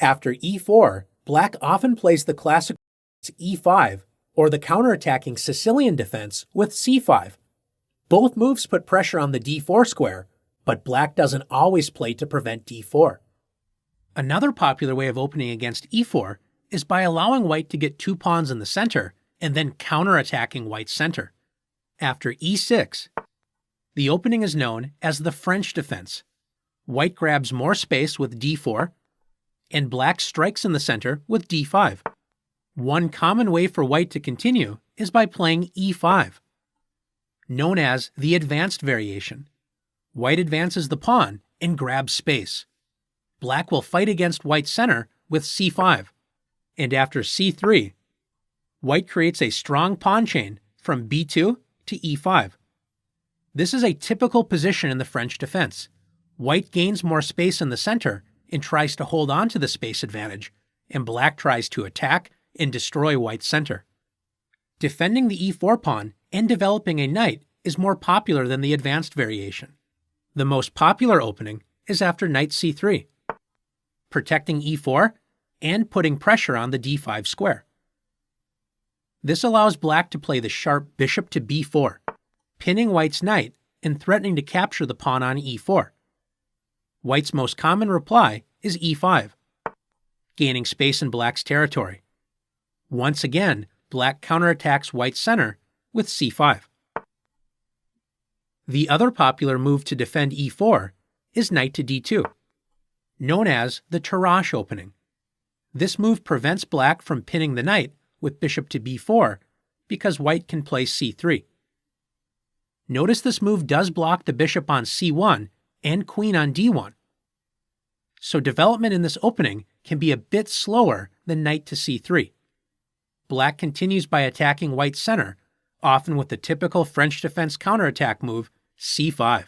After e4, black often plays the classic e5 or the counterattacking Sicilian defense with c5. Both moves put pressure on the d4 square, but black doesn't always play to prevent d4. Another popular way of opening against e4 is by allowing white to get 2 pawns in the center and then counterattacking white's center. After e6, the opening is known as the French defense. White grabs more space with d4, and black strikes in the center with d5. One common way for white to continue is by playing e5, known as the advanced variation. White advances the pawn and grabs space. Black will fight against white's center with c5, and after c3, white creates a strong pawn chain from b2 to e5. This is a typical position in the French defense. White gains more space in the center and tries to hold on to the space advantage, and black tries to attack and destroy white's center. Defending the e4 pawn and developing a knight is more popular than the advanced variation. The most popular opening is after knight c3, protecting e4 and putting pressure on the d5 square. This allows black to play the sharp bishop to b4, pinning white's knight and threatening to capture the pawn on e4. White's most common reply is e5, gaining space in black's territory. Once again, black counterattacks white's center with c5. The other popular move to defend e4 is knight to d2, known as the Tarrasch opening. This move prevents black from pinning the knight with bishop to b4 because white can play c3. Notice this move does block the bishop on c1 and queen on d1. So development in this opening can be a bit slower than knight to c3. Black continues by attacking white's center, often with the typical French defense counterattack move c5.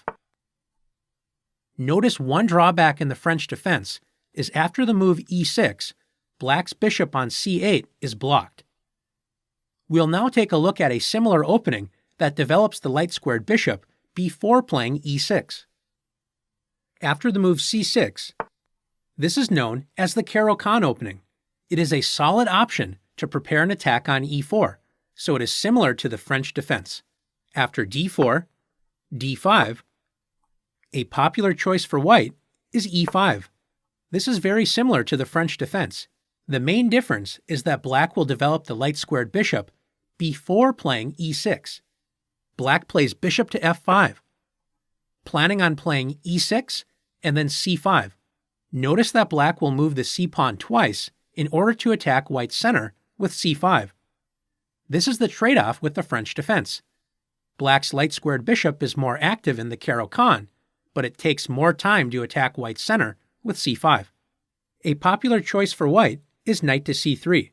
Notice one drawback in the French defense is after the move e6, black's bishop on c8 is blocked. We'll now take a look at a similar opening that develops the light-squared bishop before playing e6. After the move c6, this is known as the Caro Kann opening. It is a solid option to prepare an attack on e4, so it is similar to the French defense. After d4, d5, a popular choice for white is e5. This is very similar to the French defense. The main difference is that black will develop the light-squared bishop before playing e6. Black plays bishop to f5, planning on playing e6 and then c5. Notice that black will move the c-pawn twice in order to attack white's center with c5. This is the trade-off with the French defense. Black's light-squared bishop is more active in the Caro Kann, but it takes more time to attack white's center with c5. A popular choice for white is knight to c3,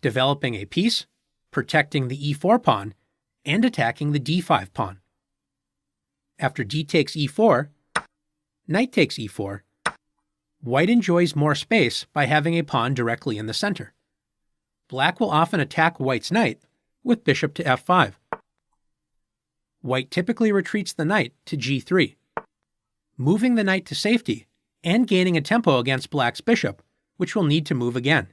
developing a piece, protecting the e4 pawn, and attacking the d5 pawn. After d takes e4, knight takes e4, white enjoys more space by having a pawn directly in the center. Black will often attack white's knight with bishop to f5. White typically retreats the knight to g3, moving the knight to safety and gaining a tempo against black's bishop, which will need to move again.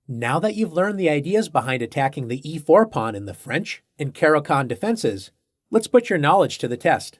Now that you've learned the ideas behind attacking the e4 pawn in the French and Caro Kann defenses, let's put your knowledge to the test.